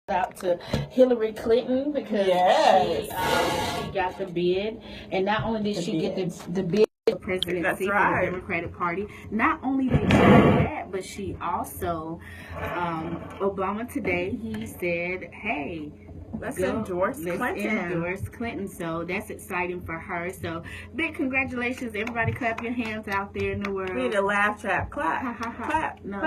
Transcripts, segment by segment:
out to Hillary Clinton because she got the bid, and not only did she get the bid for presidency for the Democratic Party, not only did she do that, but she also, Obama today, he said, hey, let's endorse Clinton. So that's exciting for her. So big congratulations, everybody! Clap your hands out there in the world. We need a laugh track. Clap, clap, no,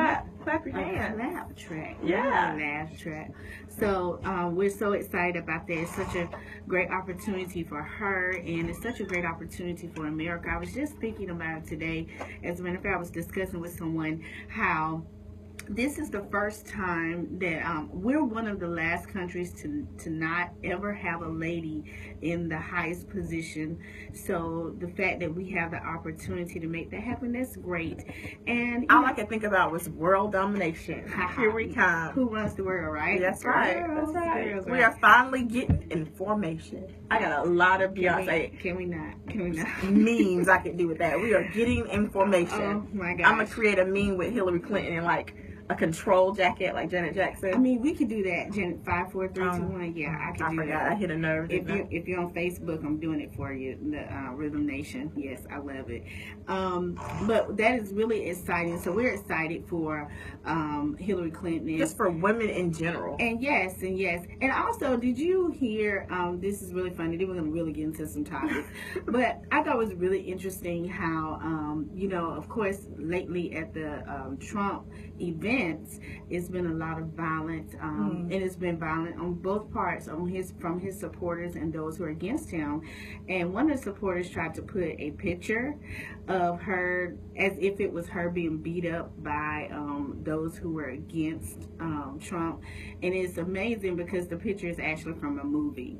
clap your hands. Laugh track. Yeah, laugh track. So we're so excited about that. It's such a great opportunity for her, and it's such a great opportunity for America. I was just thinking about it today. As a matter of fact, I was discussing with someone how this is the first time that we're one of the last countries to not ever have a lady in the highest position. So the fact that we have the opportunity to make that happen, that's great. And all I can think about was world domination. Here we come. Who runs the world, right? That's right. That's right. We are finally getting information. I got a lot of Beyonce. Can we not? Memes I can do with that. We are getting information. Oh my God. I'm gonna create a meme with Hillary Clinton and like a control jacket like Janet Jackson. I mean, we could do that. Janet, 5, 4, 3, 2, 1. Yeah, I can do forgot. that. I hit a nerve. If you're on Facebook, I'm doing it for you. The Rhythm Nation. Yes, I love it. But that is really exciting. So we're excited for Hillary Clinton. Just for women in general. And yes. And also, did you hear? This is really funny. Then we're gonna really get into some topics. But I thought it was really interesting how of course, lately at the Trump events, it's been a lot of violence, and it's been violent on both parts, from his supporters and those who are against him. And one of the supporters tried to put a picture of her as if it was her being beat up by those who were against Trump, and it's amazing because the picture is actually from a movie.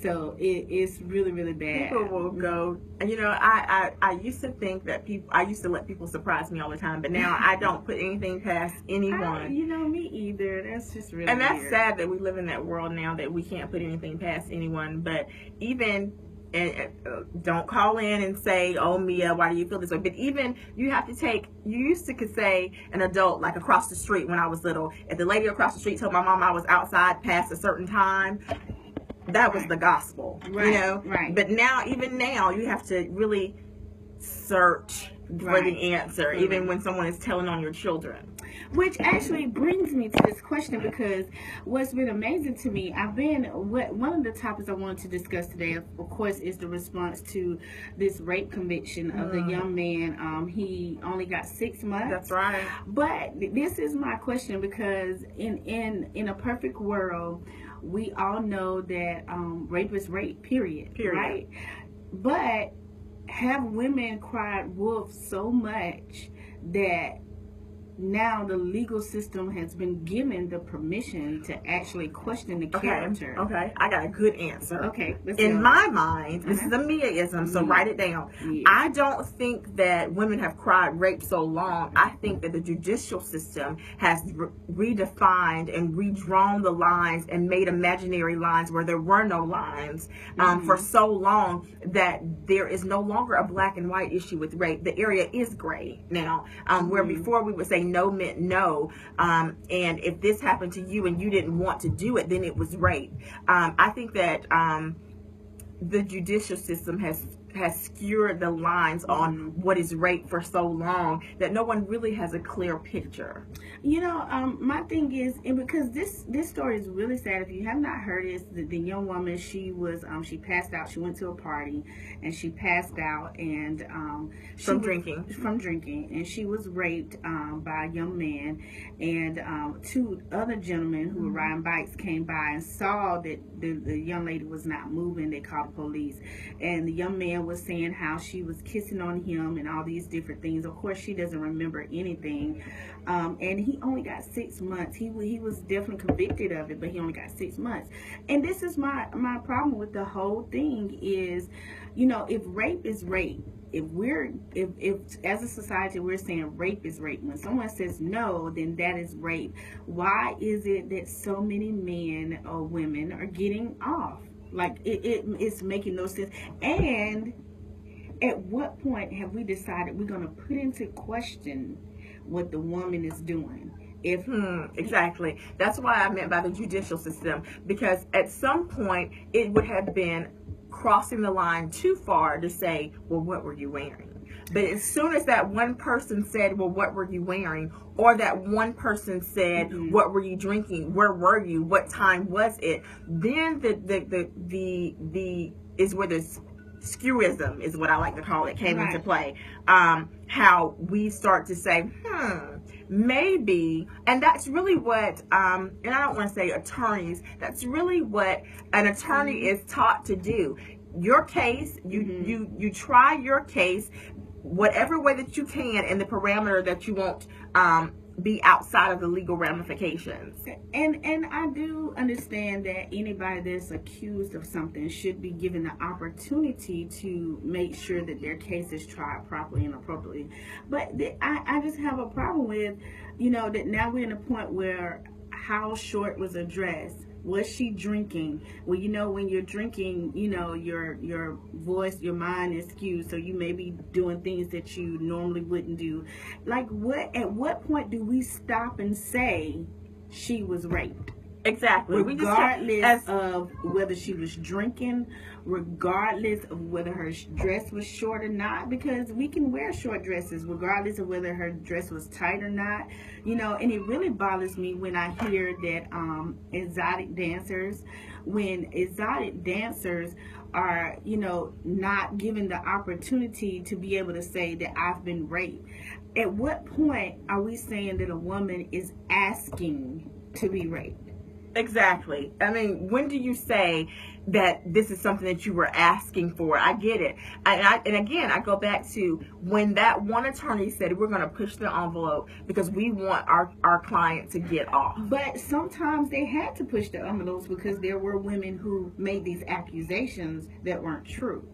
So it's really, really bad. People will go, and I used to think that I used to let people surprise me all the time, but now I don't put anything past anyone. Me either. That's just really And that's weird. sad that we live in that world now that we can't put anything past anyone. But even, don't call in and say, oh, Mia, why do you feel this way? But even you used to could say an adult, like across the street when I was little, if the lady across the street told my mom I was outside past a certain time, that was the gospel, Right. But even now, you have to really search for the answer, even when someone is telling on your children. Which actually brings me to this question, because what's been amazing to me, one of the topics I wanted to discuss today, of course, is the response to this rape conviction of the young man. He only got 6 months. That's right. But this is my question, because in a perfect world, we all know that rape is rape, period. Right? But have women cried wolf so much that now the legal system has been given the permission to actually question the character? Okay, I got a good answer. Okay, in my mind, this is a Mia-ism, so write it down. Yeah. I don't think that women have cried rape so long. I think that the judicial system has redefined and redrawn the lines and made imaginary lines where there were no lines for so long that there is no longer a black and white issue with rape. The area is gray now, where before we would say no meant no, and if this happened to you and you didn't want to do it, then it was rape. I think that the judicial system has skewed the lines on what is rape for so long that no one really has a clear picture. My thing is, and because this story is really sad, if you have not heard it, the young woman, she passed out. She went to a party and she passed out, and from drinking, and she was raped by a young man, and 2 other gentlemen who were riding bikes came by and saw that the young lady was not moving. They called the police, and the young man was saying how she was kissing on him and all these different things. Of course, she doesn't remember anything, and he only got 6 months. He was definitely convicted of it, but he only got 6 months. And this is my problem with the whole thing is, if rape is rape, if as a society we're saying rape is rape, when someone says no, then that is rape. Why is it that so many men or women are getting off? Like it's making no sense. And at what point have we decided we're going to put into question what the woman is doing? If Exactly. That's why I meant by the judicial system, because at some point it would have been crossing the line too far to say, well, what were you wearing? But as soon as that one person said, well, what were you wearing? Or that one person said, what were you drinking? Where were you? What time was it? Then the is where the skewism is what I like to call it came into play. How we start to say, maybe, and that's really what, and I don't want to say attorneys, that's really what an attorney is taught to do. Your case, you try your case whatever way that you can in the parameter that you won't be outside of the legal ramifications. And I do understand that anybody that's accused of something should be given the opportunity to make sure that their case is tried properly and appropriately. But I just have a problem with, that now we're in a point where how short was a dress? Was she drinking? Well, when you're drinking, your voice, your mind is skewed, so you may be doing things that you normally wouldn't do. Like, at what point do we stop and say she was raped? Exactly. Regardless of whether she was drinking, regardless of whether her dress was short or not, because we can wear short dresses regardless of whether her dress was tight or not, and it really bothers me when I hear that exotic dancers are, not given the opportunity to be able to say that I've been raped. At what point are we saying that a woman is asking to be raped? Exactly. I mean, when do you say that this is something that you were asking for? I get it. And again, I go back to when that one attorney said, we're going to push the envelope because we want our client to get off. But sometimes they had to push the envelopes because there were women who made these accusations that weren't true.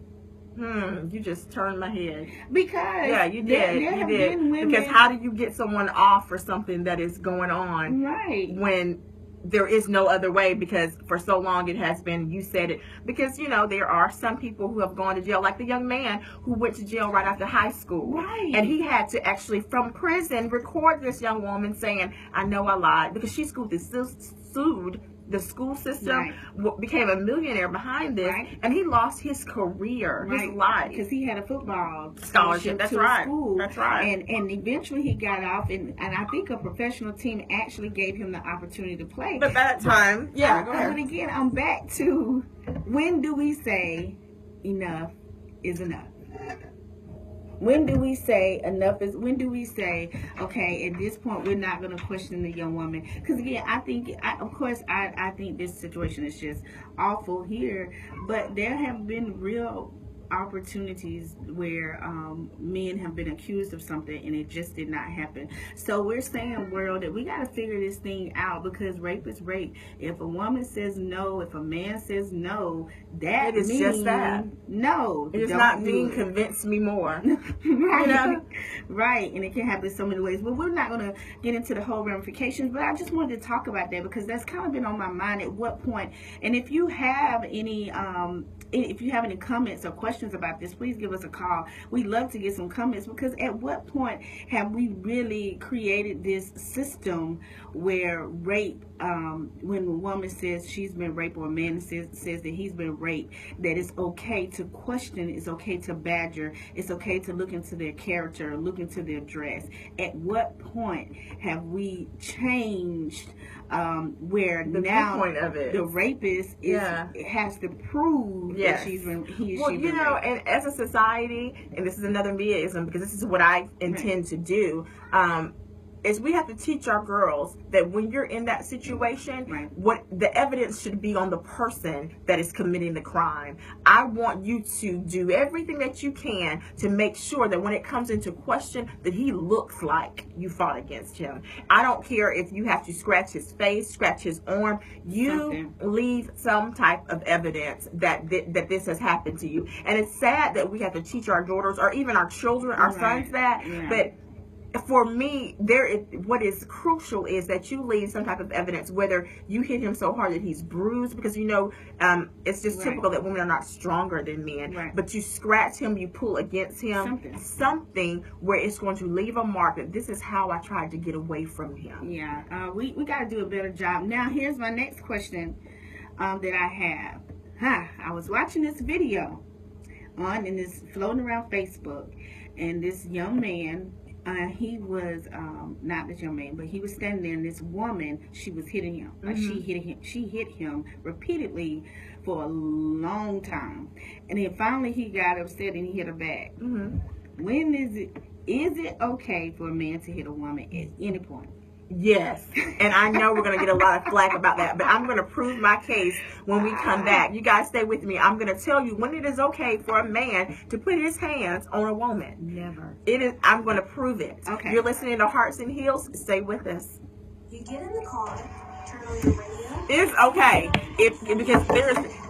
You just turned my head. Because yeah, you did. There have been women, because how do you get someone off for something that is going on when there is no other way? Because for so long it has been, you said it, because there are some people who have gone to jail, like the young man who went to jail right after high school, and he had to actually from prison record this young woman saying, I know I lied, because she sued the school system, became a millionaire behind this, and he lost his career, his life, because he had a football scholarship. That's right. School. That's right. And eventually he got off, and I think a professional team actually gave him the opportunity to play. But by that time, go ahead. But again, I'm back to, when do we say enough is enough? When do we say enough is, when do we say, okay, at this point, we're not going to question the young woman? Because again, I think this situation is just awful here, but there have been real opportunities where men have been accused of something and it just did not happen. So we're saying, world, that we got to figure this thing out, because rape is rape. If a woman says no, if a man says no, that it is means just that. No, it is not being convinced me more. Right, and it can happen so many ways. But we're not going to get into the whole ramifications, but I just wanted to talk about that because that's kind of been on my mind. At what point? And if you have any comments or questions about this, please give us a call. We'd love to get some comments, because at what point have we really created this system where rape, when a woman says she's been raped, or a man says that he's been raped, that it's okay to question, it's okay to badger, it's okay to look into their character, look into their dress? At what point have we changed where the now point of it, the rapist has to prove that she's been raped? And as a society, and this is another meism, because this is what I intend to do, is we have to teach our girls that when you're in that situation, what the evidence should be on the person that is committing the crime. I want you to do everything that you can to make sure that when it comes into question, that he looks like you fought against him. I don't care if you have to scratch his face, scratch his arm. You leave some type of evidence that this has happened to you. And it's sad that we have to teach our daughters, or even our children, our sons, that, but for me, what is crucial is that you leave some type of evidence, whether you hit him so hard that he's bruised, because it's just typical that women are not stronger than men. Right. But you scratch him, you pull against him, something where it's going to leave a mark that this is how I tried to get away from him. Yeah, we got to do a better job. Now, here's my next question that I have. I was watching this video and it's floating around Facebook, and this young man. He was not this young man, but he was standing there, and this woman, she was hitting him. Like she hit him repeatedly for a long time, and then finally he got upset and he hit her back. When is it okay for a man to hit a woman at any point? Yes, and I know we're going to get a lot of flack about that, but I'm going to prove my case when we come back. You guys stay with me. I'm going to tell you when it is okay for a man to put his hands on a woman. Never. It is. I'm going to prove it. Okay. You're listening to Hearts and Heels. Stay with us. You get in the car, turn on your radio. It's okay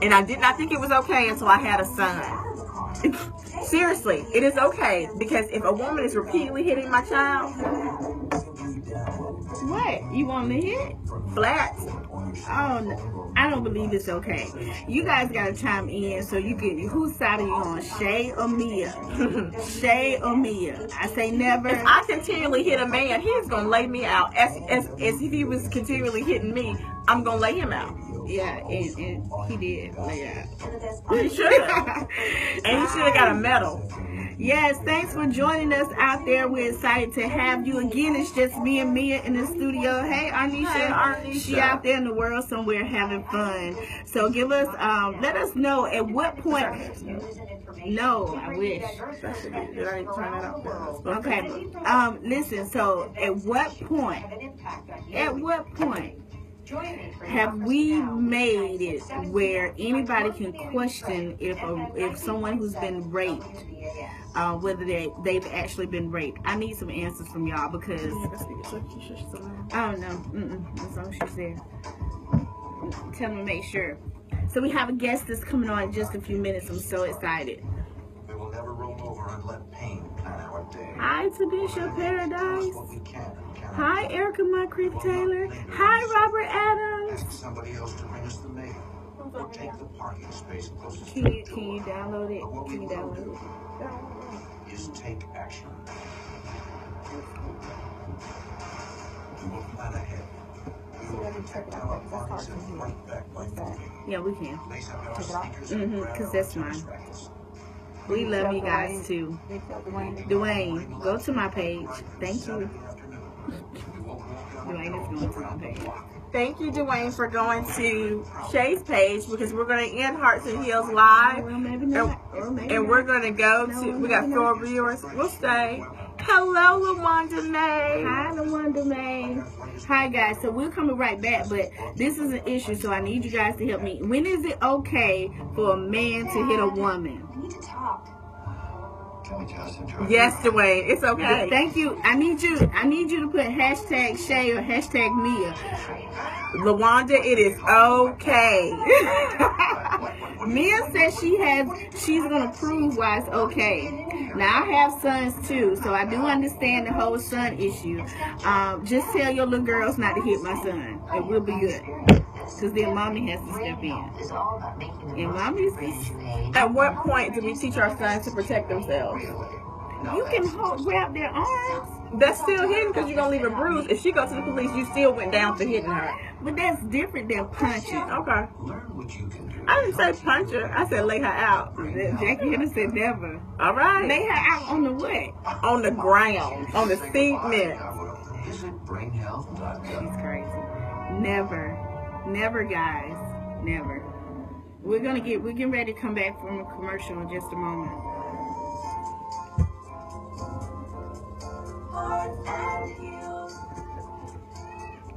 and I did not think it was okay until I had a son. Seriously, it is okay, because if a woman is repeatedly hitting my child, what? You want me to hit? Flat. Oh, no. I don't believe it's okay. You guys got to chime in so you can. Whose side are you on, Shay or Mia? Shay or Mia? I say never. If I continually hit a man, he's going to lay me out. As if he was continually hitting me, I'm going to lay him out. Yeah, and he did lay out. He should have. And he should have got a medal. Yes, thanks for joining us out there. We're excited to have you again. It's just me and Mia in the studio. Hey, Arnisha. Hey, Arnisha. She out there in the world somewhere having fun. So give us, let us know at what point. No, I wish. Did I turn that off? Okay. Listen. So at what point? Have we made it where anybody can question if someone who's been raped, whether they've actually been raped? I need some answers from y'all, because I don't know. As long as she's there, tell me to make sure. So we have a guest that's coming on in just a few minutes. I'm so excited. We will never roll over and let pain plan our day. Hi, Tanisha Paradise. What we can and cannot Hi, Erica Moncrief Taylor. Hi, Robert Adams. ask somebody else to bring us the mail or take the parking space closest to Can the you download it? But what we Can you will download do it? is take action. We will plan ahead. We will protect our bodies and fight back by moving. Yeah, we can. Lace up our sneakers and grab 'cause our that's tennis mine. rackets. We love you guys too. Dwayne, go to my page. Thank you. Dwayne is going to my page. Thank you, Dwayne, for going to Shay's page, because we're going to end Hearts and Heels live. Well, maybe not. Or maybe And not. we're going to go to, we got 4 viewers. We'll stay. Hello, LaWanda May. Hi, LaWanda May. Hi, guys. So we're coming right back, but this is an issue, so I need you guys to help me. When is it okay for a man to hit a woman? We need to talk. Can we just enjoy? Yes, Dwayne, it's okay. Thank you. I need you to put hashtag Shay or hashtag Mia. LaWanda, it is okay. Mia says she's gonna prove why it's okay. Now I have sons too, so I do understand the whole son issue. Just tell your little girls not to hit my son. It will be good. Because then mommy has to step in. And mommy's, At what point do we teach our sons to protect themselves? you can grab their arms. That's still hitting, because you're going to leave a bruise. If she goes to the police, you still went down for hitting her. But that's different than punching. Okay. Learn what you can do. I didn't say punch her. I said lay her out. Jackie Henderson said never. All right. Lay her out on the what? On the ground. On the cement. Visit brainhealth.gov. It's crazy. Never, guys. Never. We're getting ready to come back from a commercial in just a moment.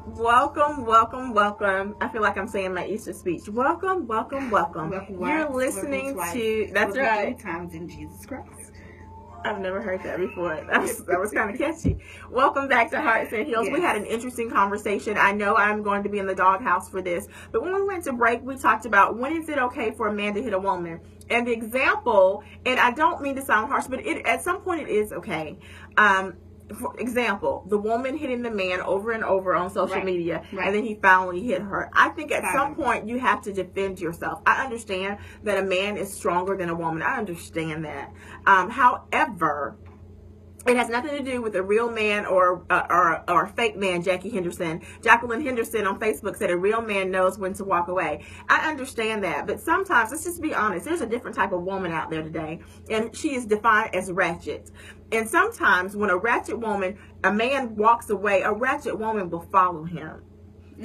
Welcome. I feel like I'm saying my Easter speech. Welcome. You're listening to, that's right. 3 times in Jesus Christ. I've never heard that before. That was kind of catchy. Welcome back to Hearts and Heels. Yes. We had an interesting conversation. I know I'm going to be in the doghouse for this, but when we went to break, we talked about when is it okay for a man to hit a woman? And the example, and I don't mean to sound harsh, but at some point it is okay. for example, the woman hitting the man over and over on social Right. media, Right. and then he finally hit her. I think at some Finally. point you have to defend yourself. I understand that a man is stronger than a woman. I understand that. However, it has nothing to do with a real man or a fake man. Jacqueline Henderson on Facebook said a real man knows when to walk away. I understand that, but sometimes, let's just be honest, there's a different type of woman out there today, and she is defined as ratchet. And sometimes when a man walks away, a ratchet woman will follow him.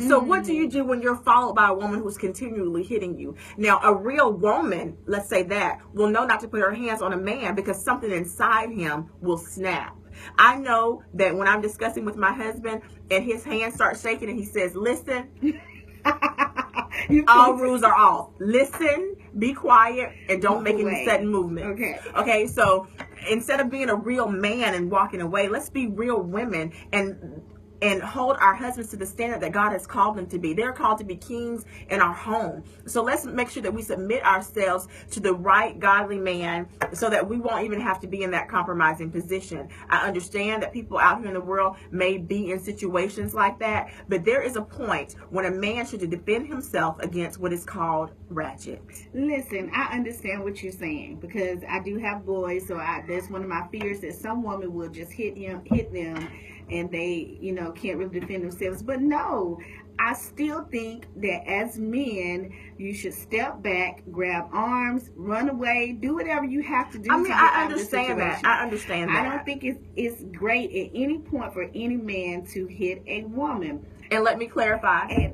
So what do you do when you're followed by a woman who's continually hitting you? Now, a real woman, let's say that, will know not to put her hands on a man because something inside him will snap. I know that when I'm discussing with my husband and his hands start shaking and he says, listen, all rules are off. Listen, be quiet, and don't make any sudden movements. Okay, so instead of being a real man and walking away, let's be real women and hold our husbands to the standard that God has called them to be. They're called to be kings in our home. So let's make sure that we submit ourselves to the right godly man so that we won't even have to be in that compromising position. I understand that people out here in the world may be in situations like that, but there is a point when a man should defend himself against what is called ratchet. Listen, I understand what you're saying because I do have boys, so that's one of my fears, that some woman will just hit them and they, can't really defend themselves. But no, I still think that as men, you should step back, grab arms, run away, do whatever you have to do. I understand that. I don't think it's great at any point for any man to hit a woman. And let me clarify.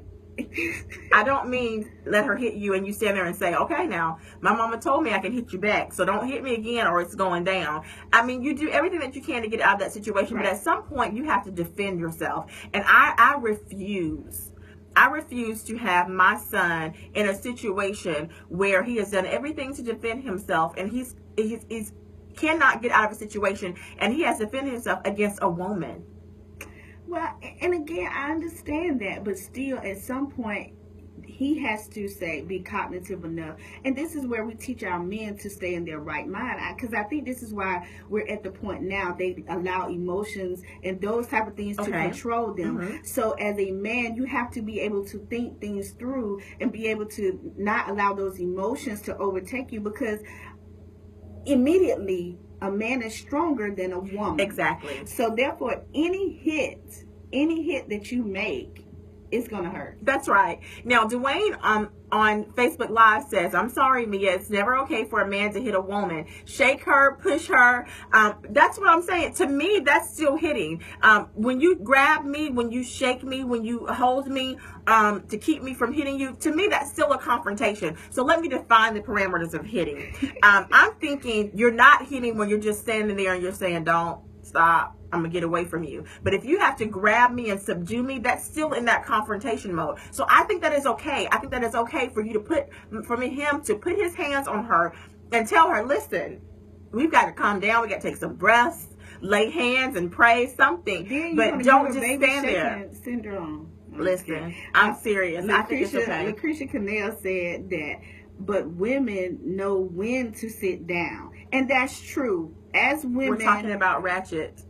I don't mean let her hit you and you stand there and say, okay, now my mama told me I can hit you back, so don't hit me again or it's going down. I mean, you do everything that you can to get out of that situation, but at some point you have to defend yourself. And I refuse to have my son in a situation where he has done everything to defend himself and he's cannot get out of a situation and he has defended himself against a woman. Well, and again, I understand that, but still, at some point, he has to be cognitive enough. And this is where we teach our men to stay in their right mind. Because I think this is why we're at the point now they allow emotions and those type of things to control them. So as a man, you have to be able to think things through and be able to not allow those emotions to overtake you, because immediately a man is stronger than a woman. Exactly. So therefore, any hit that you make is gonna hurt. That's right. Now, Dwayne on Facebook Live says, I'm sorry, Mia, it's never okay for a man to hit a woman. Shake her, push her. That's what I'm saying. To me, that's still hitting. When you grab me, when you shake me, when you hold me to keep me from hitting you, to me, that's still a confrontation. So let me define the parameters of hitting. I'm thinking you're not hitting when you're just standing there and you're saying, don't, stop, I'm gonna get away from you. But if you have to grab me and subdue me, that's still in that confrontation mode. So I think that is okay. I think that it's okay for him to put his hands on her and tell her, listen, we've got to calm down. We got to take some breaths, lay hands and pray something. But don't just stand there. Syndrome. Listen, I'm serious. I think it's okay. Lucretia Cannell said that, but women know when to sit down. And that's true. As women, we're talking about ratchet.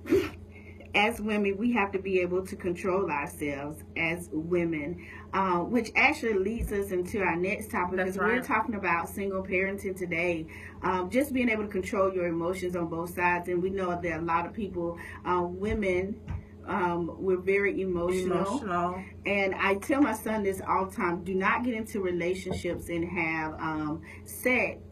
As women, we have to be able to control ourselves as women, which actually leads us into our next topic, because we're talking about single parenting today. Just being able to control your emotions on both sides. And we know that a lot of people, women, we're very emotional. And I tell my son this all the time: do not get into relationships and have sex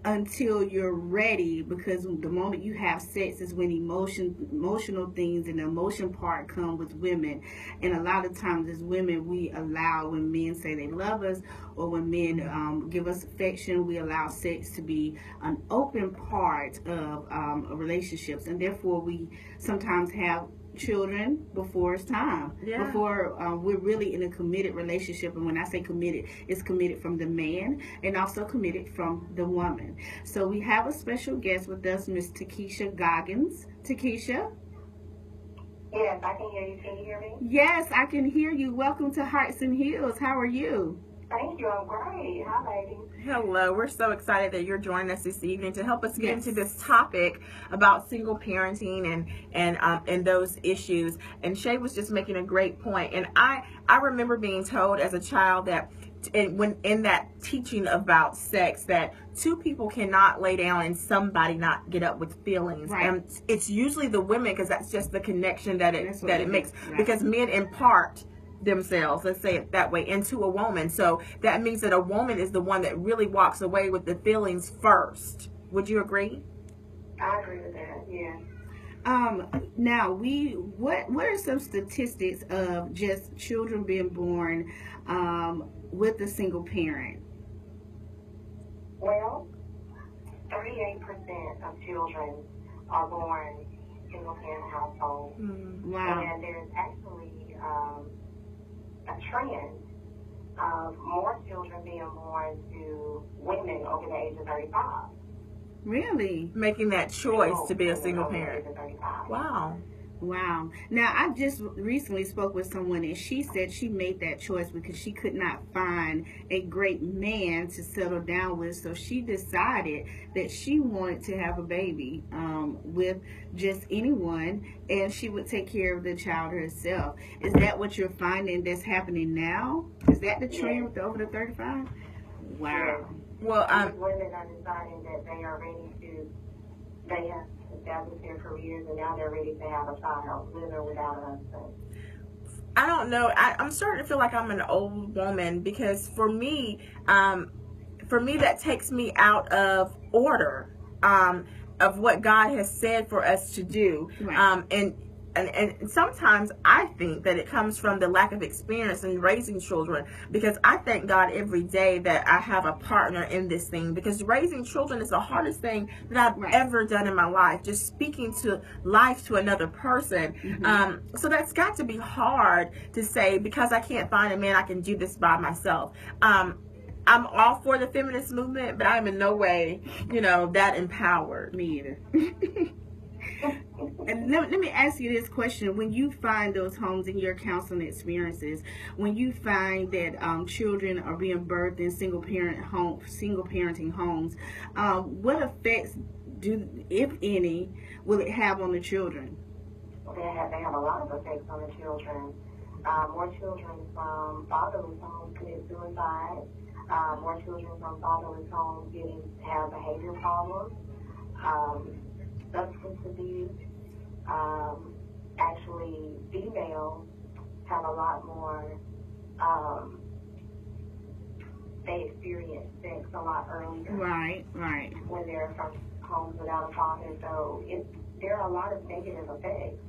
until you're ready, because the moment you have sex is when emotional things and the emotion part come with women. And a lot of times as women, we allow, when men say they love us or when men give us affection, we allow sex to be an open part of relationships, and therefore we sometimes have children before it's time, before we're really in a committed relationship. And when I say committed, it's committed from the man and also committed from the woman. So we have a special guest with us, Miss Takesha Goggins. Takesha? Yes, I can hear you. Can you hear me? Yes, I can hear you. Welcome to Hearts and Hills. How are you? Thank you. I'm great. Hi, ladies. Hello, we're so excited that you're joining us this evening to help us get Yes. into this topic about single parenting and those issues. And Shay was just making a great point. And I remember being told as a child that when in that teaching about sex, that two people cannot lay down and somebody not get up with feelings. Right. And it's usually the women, because that's just the connection that That's what it it makes. is. Right. Because men impart themselves, let's say it that way, into a woman. So that means that a woman is the one that really walks away with the feelings first. Would you agree? I agree with that. Yeah. Now what are some statistics of just children being born with a single parent? Well, 38% of children are born single-parent households, Wow. and there's actually a trend of more children being born to women over the age of 35. Really? Making that choice to be a Women single over the parent. age of 35. Wow. Wow. Now, I just recently spoke with someone, and she said she made that choice because she could not find a great man to settle down with. So she decided that she wanted to have a baby with just anyone, and she would take care of the child herself. Is that what you're finding that's happening now? Is that the trend with the over the 35? Wow. Well, These women are deciding that they are ready to, they have established their careers, and now they're ready to have a child, living without a husband. I don't know. I'm starting to feel like I'm an old woman, because for me that takes me out of order of what God has said for us to do. Right. And sometimes I think that it comes from the lack of experience in raising children, because I thank God every day that I have a partner in this thing, because raising children is the hardest thing that I've Right. ever done in my life, just speaking to life to another person. So that's got to be hard to say, because I can't find a man, I can do this by myself. I'm all for the feminist movement, but I'm in no way, that empowered. Me either. And let me ask you this question. When you find those homes in your counseling experiences, when you find that children are being birthed in single parenting homes, what effects if any, will it have on the children? They have a lot of effects on the children. More children from fatherless homes commit suicide. More children from fatherless homes have behavior problems, substance abuse. Actually, females have a lot more, they experience sex a lot earlier. Right. When they're from homes without a father. So there are a lot of negative effects.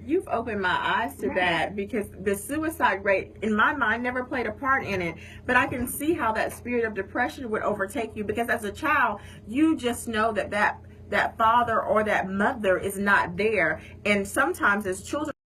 You've opened my eyes to that, because the suicide rate in my mind never played a part in it, but I can see how that spirit of depression would overtake you, because as a child you just know that father or that mother is not there. And sometimes as children